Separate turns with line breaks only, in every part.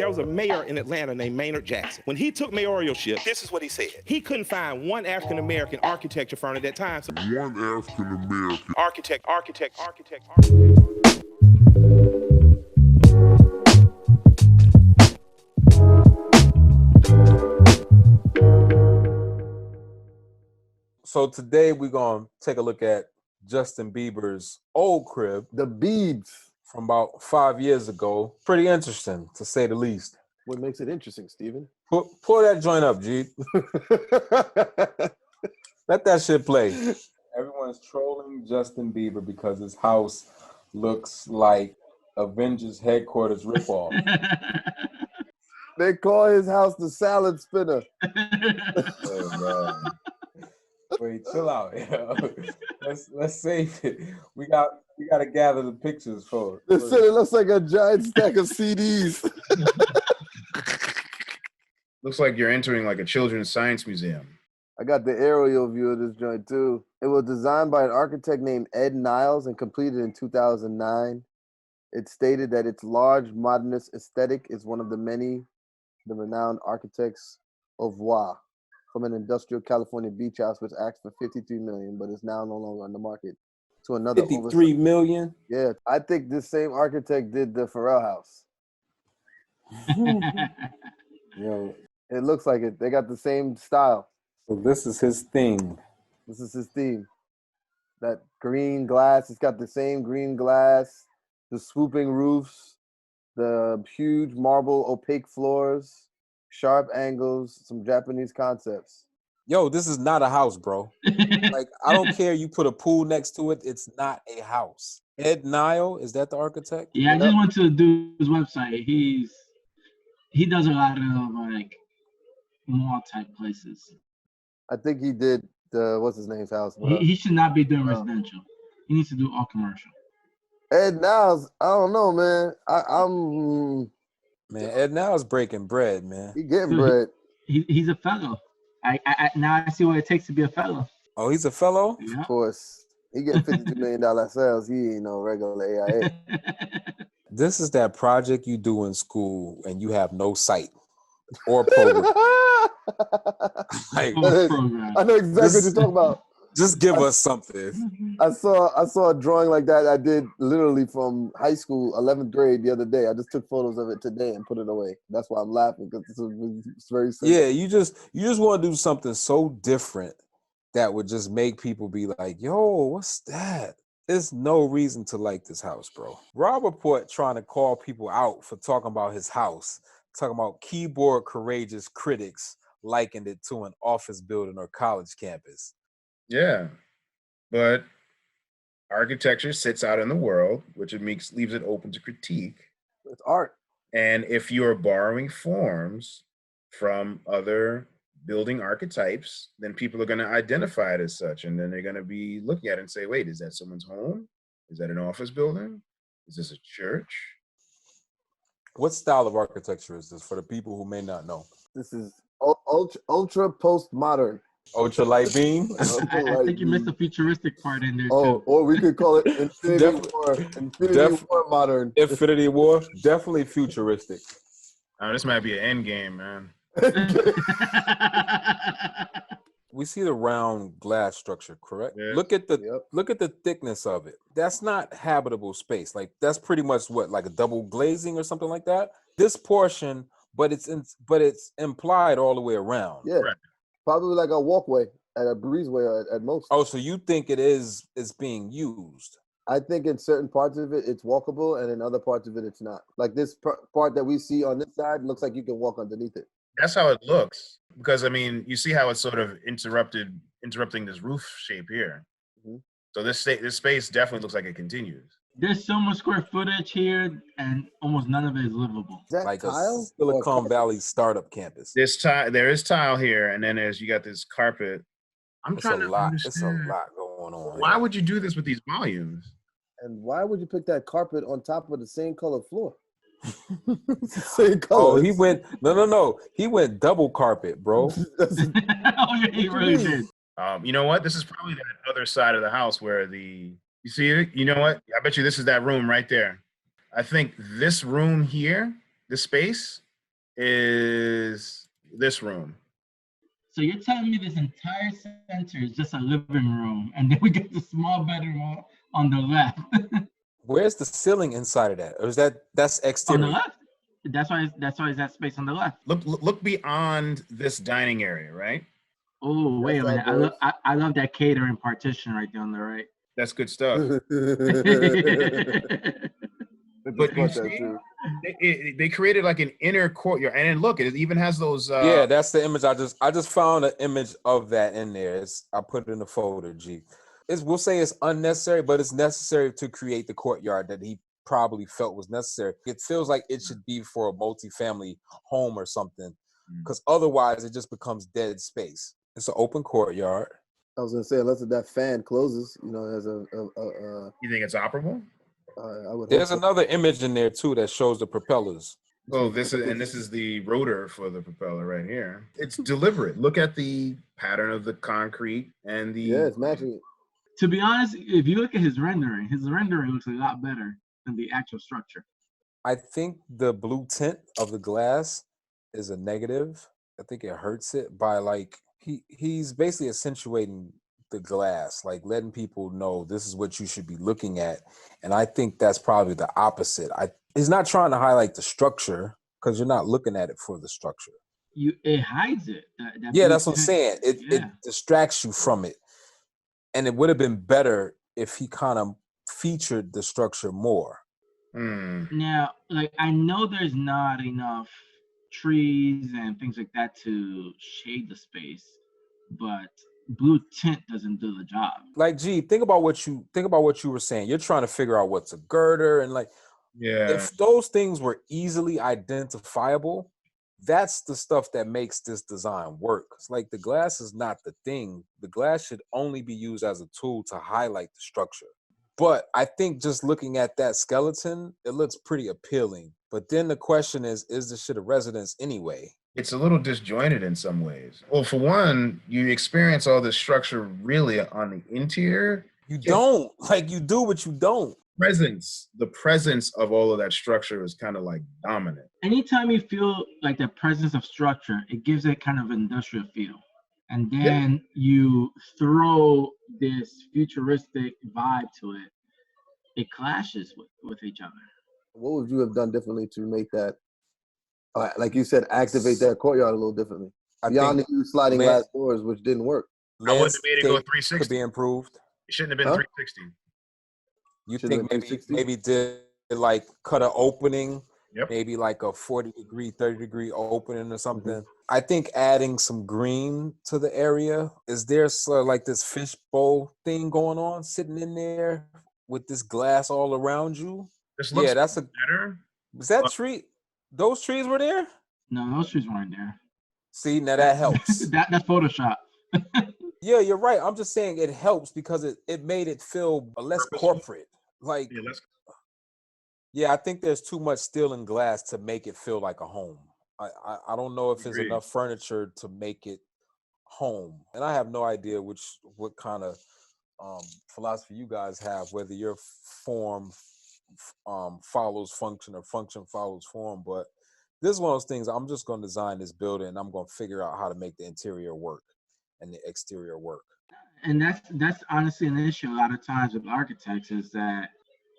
There was a mayor in Atlanta named Maynard Jackson. When he took mayoralship, this is what he said. He couldn't find one African-American architecture firm at that time. So one African-American architect.
So today we're going to take a look at Justin Bieber's old crib.
The Biebs.
From about 5 years ago. Pretty interesting, to say the least.
What makes it interesting, Steven?
Pull that joint up, G. Let that shit play. Everyone's trolling Justin Bieber because his house looks like Avengers headquarters ripoff.
They call his house the salad spinner.
Oh, man. Wait, chill out. Let's save it. We got to gather the pictures for it.
They said it looks like a giant stack of CDs.
Looks like you're entering like a children's science museum.
I got the aerial view of this joint too. It was designed by an architect named Ed Niles and completed in 2009. It stated that its large modernist aesthetic is one of the renowned architects au revoir from an industrial California beach house which asked for $53 million, but is now no longer on the market. To another
$53 million?
Yeah, I think this same architect did the Pharrell house.
Yo,
it looks like it. They got the same style.
So this is his thing.
This is his theme. That green glass, it's got the same green glass, the swooping roofs, the huge marble opaque floors, sharp angles, some Japanese concepts.
Yo, this is not a house, bro. Like, I don't care you put a pool next to it. It's not a house. Ed Nile, is that the architect?
Yeah, I just went to do his website. He does a lot of like mall type places.
I think he did the what's his name's house.
He should not be doing residential. He needs to do all commercial.
Ed Niles, I don't know, man. I'm
man. Ed Niles breaking bread, man.
He getting bread.
He's a fellow. I now I see what it takes to be a fellow.
Oh, he's a fellow?
Yeah.
Of course. He getting $52 million sales. He ain't no regular AIA.
This is that project you do in school and you have no sight or program. Like,
I know exactly what you're talking about.
Just give us something.
I saw a drawing like that I did literally from high school, 11th grade the other day. I just took photos of it today and put it away. That's why I'm laughing, because it's very simple.
Yeah, you just want to do something so different that would just make people be like, yo, what's that? There's no reason to like this house, bro. Rob Report trying to call people out for talking about his house, talking about keyboard courageous critics likened it to an office building or college campus.
Yeah, but architecture sits out in the world, which leaves it open to critique.
It's art.
And if you're borrowing forms from other building archetypes, then people are going to identify it as such. And then they're going to be looking at it and say, wait, is that someone's home? Is that an office building? Is this a church?
What style of architecture is this for the people who may not know?
This is ultra postmodern.
Ultra light beam?
I think you missed the futuristic part in there, too.
Or we could call it Infinity War. Infinity War modern.
Infinity War? Definitely futuristic.
Oh, this might be an end game, man.
We see the round glass structure, correct?
Yeah.
Look at the thickness of it. That's not habitable space. Like, that's pretty much what, like a double glazing or something like that? This portion, but it's implied all the way around.
Yeah. Right. Probably like a walkway at a breezeway at most.
Oh, so you think it's being used?
I think in certain parts of it, it's walkable, and in other parts of it, it's not. Like this part that we see on this side looks like you can walk underneath it.
That's how it looks. Because, I mean, you see how it's sort of interrupting this roof shape here. Mm-hmm. So this space definitely looks like it continues.
There's so much square footage here, and almost none of it is livable.
Is that
like
tile?
A Silicon Valley startup campus.
There is tile here, and then you got this carpet.
It's a lot going on.
Why would you do this with these volumes?
And why would you pick that carpet on top of the same color floor? Same color.
Oh, he went no. He went double carpet, bro.
Oh, yeah, he really did.
You know what? This is probably that other side of the house where you see it. You know what? I bet you this is that room right there. I think this room here, this space, is this room.
So you're telling me this entire center is just a living room, and then we get the small bedroom on the left.
Where's the ceiling inside of that? Or is that's
On
exterior?
the left. That's why it's that space on the left.
Look beyond this dining area, right?
Oh, wait a minute.
outdoors.
I love that catering partition right there on the right.
That's good stuff.
But
But you see, they created like an inner courtyard, and then look, it even has those.
Yeah, that's the image. I just found an image of that in there. I put it in the folder. G. We'll say it's unnecessary, but it's necessary to create the courtyard that he probably felt was necessary. It feels like it should be for a multi-family home or something, because otherwise it just becomes dead space. It's an open courtyard.
I was gonna say, unless that fan closes, as a
You think it's operable?
I would.
There's
hope so.
another image in there too that shows the propellers.
Oh, this is the rotor for the propeller right here. It's deliberate. Look at the pattern of the concrete and the.
Yeah, it's matching it.
To be honest, if you look at his rendering looks a lot better than the actual structure.
I think the blue tint of the glass is a negative. I think it hurts it by like he's basically accentuating the glass, like letting people know this is what you should be looking at. And I think that's probably the opposite. He's not trying to highlight the structure because you're not looking at it for the structure.
It hides it.
Yeah, that's what I'm saying. It distracts you from it. And it would have been better if he kind of featured the structure more.
Now, like, I know there's not enough trees and things like that to shade the space, but blue tint doesn't do the job.
Like, gee, think about what you were saying. You're trying to figure out what's a girder and like, if those things were easily identifiable, that's the stuff that makes this design work. It's like the glass is not the thing. The glass should only be used as a tool to highlight the structure. But I think just looking at that skeleton, it looks pretty appealing. But then the question is the shit a residence anyway?
It's a little disjointed in some ways. Well, for one, you experience all this structure really on the interior.
You don't. Like, you do, but you don't.
The presence of all of that structure is kind of like dominant.
Anytime you feel like the presence of structure, it gives it kind of industrial feel. And then you throw this futuristic vibe to it. It clashes with each other.
What would you have done differently to make that, like you said, activate that courtyard a little differently? Beyond the sliding glass doors, which didn't work.
I wouldn't have made it go 360.
Could be improved.
It shouldn't have been 360.
You think maybe did like cut an opening, maybe like a 40-degree, 30-degree opening or something. I think adding some green to the area. Is there sort of like this fishbowl thing going on, sitting in there with this glass all around you?
Yeah, that's better.
Was that tree? Those trees were there?
No, those trees weren't there.
See, now that helps.
That's Photoshop.
Yeah, you're right. I'm just saying it helps because it made it feel less corporate. Like, yeah, I think there's too much steel and glass to make it feel like a home. I don't know if there's enough furniture to make it home. And I have no idea what kind of philosophy you guys have, whether your form follows function or function follows form. But this is one of those things. I'm just going to design this building and I'm going to figure out how to make the interior work and the exterior work.
And that's honestly an issue a lot of times with architects, is that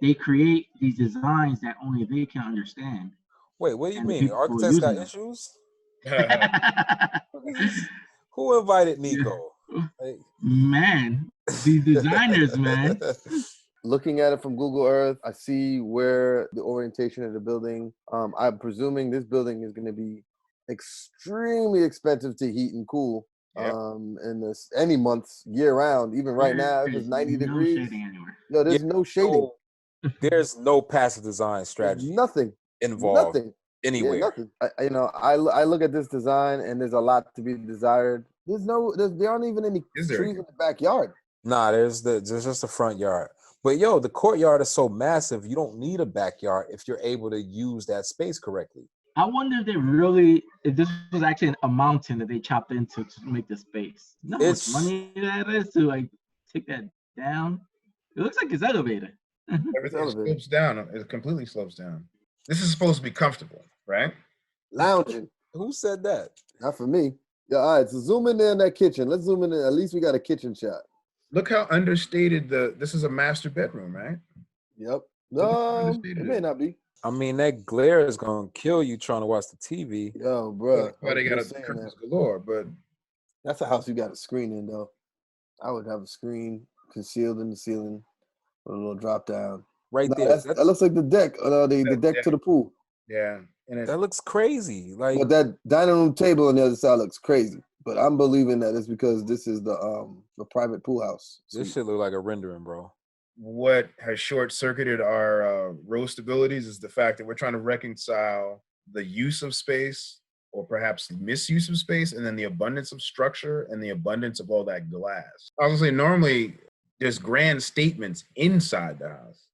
they create these designs that only they can understand.
Wait, what do you mean? Architects got issues? Who invited Nico?
Man, these designers, man.
Looking at it from Google Earth, I see where the orientation of the building. I'm presuming this building is going to be extremely expensive to heat and cool. In this any months year round, even right now, if it's 90 degrees.
Shading anywhere.
No, there's no shading.
There's no passive design strategy.
There's nothing
involved. Nothing anywhere.
Yeah, nothing. I look at this design and there's a lot to be desired. There aren't even any trees in the backyard.
Nah, there's just the front yard. But yo, the courtyard is so massive, you don't need a backyard if you're able to use that space correctly.
I wonder if this was actually a mountain that they chopped into to make the space. You know how much money that is to like take that down? It looks like it's elevated.
Everything slopes down. It completely slopes down. This is supposed to be comfortable, right?
lounging.
Who said that?
Not for me. Yeah, all right. So zoom in there in that kitchen. Let's zoom in. At least we got a kitchen shot.
Look how understated this is a master bedroom, right?
Yep.
Look how
No,
understated
it may not be.
I mean, that glare is gonna kill you trying to watch the TV.
Yo, bro.
That's why they got a curtains galore, but
that's a house you got a screen in, though. I would have a screen concealed in the ceiling with a little drop down.
Right
No,
there.
that looks like the deck. The deck to the pool.
yeah, and
That looks crazy. Like,
But that dining room table on the other side looks crazy. But I'm believing that it's because this is the private pool house.
this shit look like a rendering, bro.
what has short-circuited our roast abilities is the fact that we're trying to reconcile the use of space or perhaps misuse of space and then the abundance of structure and the abundance of all that glass. I was gonna say, normally there's grand statements inside the house,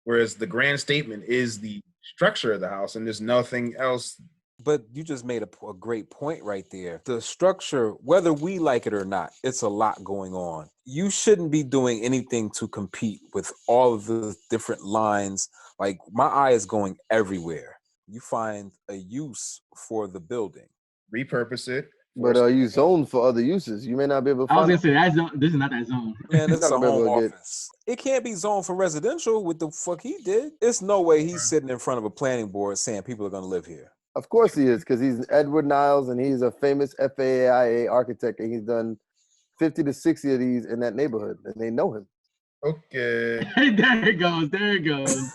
whereas the grand statement is the structure of the house and there's nothing else.
But you just made a great point right there. The structure, whether we like it or not, it's a lot going on. You shouldn't be doing anything to compete with all of the different lines. Like, my eye is going everywhere. You find a use for the building.
Repurpose it.
But are you zoned for other uses? You may not be able to
I was
find
gonna say that zone. This is not that zone.
Man, this is a
Gotta be able
home
to get-
office. It can't be zoned for residential with the fuck he did. It's no way he's sitting in front of a planning board saying people are going to live here.
Of course he is, because he's Edward Niles and he's a famous FAIA architect, and he's done 50 to 60 of these in that neighborhood, and they know him.
Okay.
There it goes. There it goes.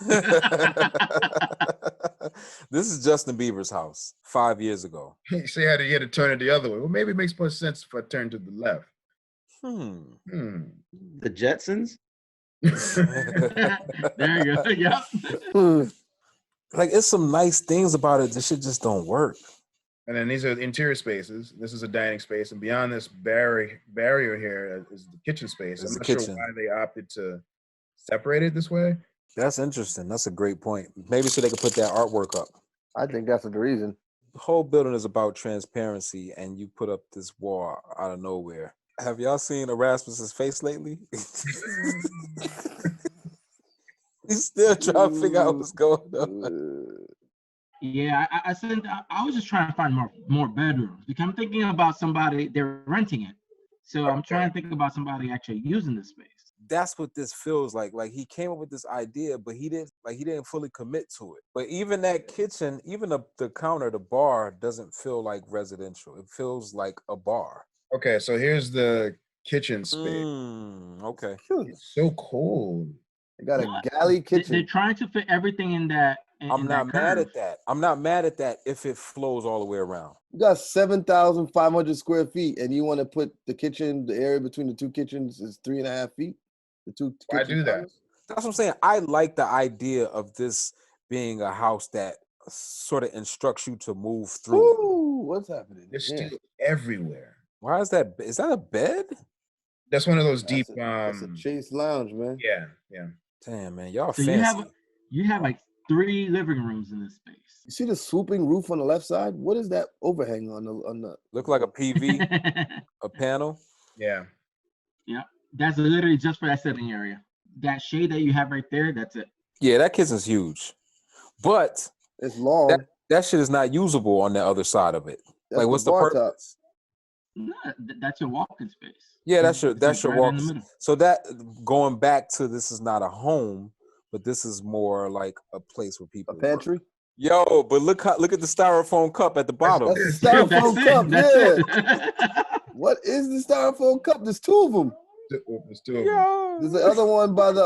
This is Justin Bieber's house 5 years ago.
You say you had to turn it the other way. Well, maybe it makes more sense if I turn to the left.
The Jetsons?
There you go. Yep.
Like, it's some nice things about it. This shit just don't work.
And then these are interior spaces. This is a dining space, and beyond this barrier here is the kitchen space.
It's
I'm
the
not
kitchen.
sure why they opted to separate it this way.
That's interesting. That's a great point. Maybe so they could put that artwork up.
I think that's the reason.
The whole building is about transparency, and you put up this wall out of nowhere. Have y'all seen Erasmus's face lately? He's still trying to figure out what's going on.
Yeah, I was just trying to find more bedrooms because I'm thinking about somebody, they're renting it. So I'm trying to think about somebody actually using the space.
That's what this feels like. Like, he came up with this idea, but he didn't fully commit to it. But even that kitchen, even the counter, the bar doesn't feel like residential. It feels like a bar.
Okay, so here's the kitchen space.
Okay.
It's so cold.
They got
What?
a galley kitchen.
They're trying to fit everything in that.
I'm not mad at that. I'm not mad at that if it flows all the way around.
You got 7,500 square feet, and you want to put the kitchen, the area between the two kitchens is 3.5 feet. The two.
Why
kitchen
do that?
counters?
That's what I'm saying. I like the idea of this being a house that sort of instructs you to move through.
Ooh, what's happening?
There's
here?
still everywhere.
Why is that? Is that a bed?
That's one of those
That's
deep.
That's a Chase lounge, man.
Yeah.
Damn, man, y'all
So
fancy.
you have like 3 living rooms in this space.
You see the swooping roof on the left side? What is that overhang on the?
Look like a PV, a panel.
Yeah.
Yeah, that's literally just for that sitting area. That shade that you have right there, that's it.
Yeah, that kitchen's huge, but
It's long.
that shit is not usable on the other side of it.
That's
Like, what's the
bar
purpose?
No, that's your walk-in space.
Yeah, that's your
It's like right
walk.
in the middle.
So that, going back to, this is not a home, but this is more like a place where people
A
work.
pantry.
Yo, but look at the styrofoam cup at the bottom.
That's a styrofoam cup.
That's
Yeah.
it.
What is the styrofoam cup? There's 2 of them.
There's two of them.
Yo,
There's the other one by the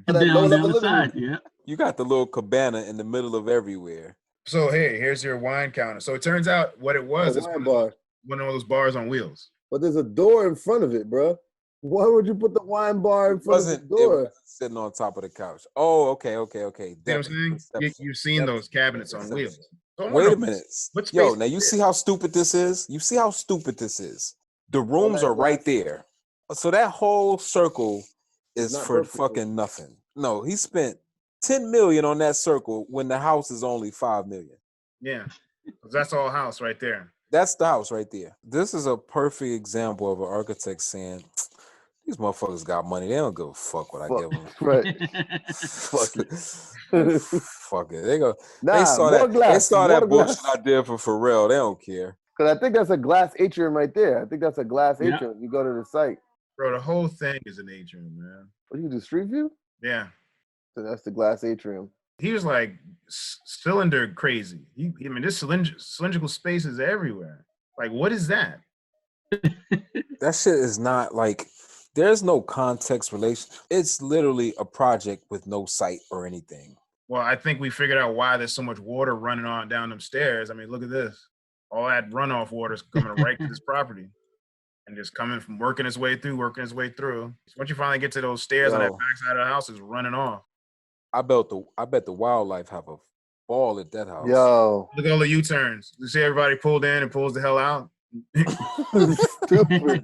And
that
then
lower
on the
level
other
living room.
side, yeah.
you got the little cabana in the middle of everywhere.
So hey, here's your wine counter. So it turns out what it was
A
is
wine bar.
one of those bars on wheels.
But there's a door in front of it, bro. Why would you put the wine bar in front of the
It
door?
wasn't sitting on top of the couch. Oh, okay.
You know what I'm saying?
Perception.
You've seen those cabinets on
Perception.
wheels. So I
Wait
wonder
a minute.
what
Yo,
space
now you
is
see how stupid this is? You see how stupid this is? The rooms
that
are right
glass-
there. So that whole circle is
not
for
purposeful.
fucking nothing. No, he spent 10 million on that circle when the house is only 5 million.
Yeah. 'Cause that's all house right there.
That's the house right there. This is a perfect example of an architect saying, These motherfuckers got money. They don't give a fuck what I give them.
Right. Fuck it.
Fuck it. They go.
Nah,
They saw
more
that.
glass.
They saw
more
that bullshit
glass.
I did for Pharrell. They don't care.
Because I think that's a glass atrium right there. I think that's a glass
Yeah.
atrium. You go to the site.
Bro, the whole thing is an atrium, man.
What do you do? Street view?
Yeah.
So that's the glass atrium.
He was like cylinder crazy. I mean, this cylindrical space is everywhere. Like, what is that?
That shit is not like. There's no context relation. It's literally a project with no site or anything.
Well, I think we figured out why there's so much water running on down them stairs. I mean, look at this. All that runoff water is coming right to this property and just coming from working its way through. Once you finally get to those stairs on that back side of the house, it's running off.
I bet the wildlife have a ball at that house.
Yo.
Look at all the U-turns. You see everybody pulled in and pulls the hell out?
Stupid.
Like,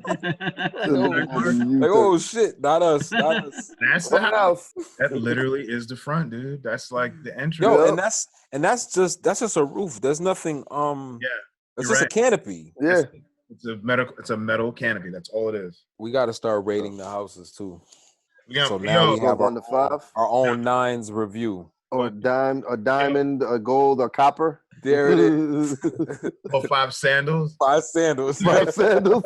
oh shit, not us.
That's the house. That literally is the front, dude. That's like the entrance.
Yo, and that's just a roof. There's nothing. It's just a canopy.
Yeah.
It's a metal canopy. That's all it is.
We got to start rating the houses too.
Yeah,
So now we have
on the 5.
our own Nines review.
Or diamond, or gold, or copper.
There it is.
Oh, 5 sandals.
5 sandals.
5 sandals.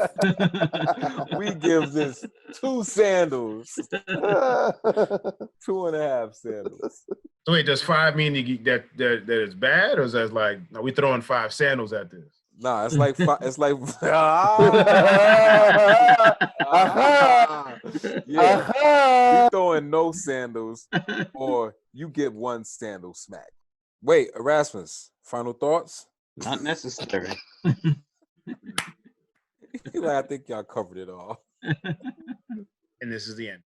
We give this 2 sandals. 2.5 sandals.
So wait, does 5 mean that it's bad, or is that like, are we throwing 5 sandals at this?
Nah, it's like it's like yeah. We throwing no sandals, or you get 1 sandal smack. Wait, Erasmus, final thoughts?
Not necessary.
I think y'all covered it all.
And this is the end.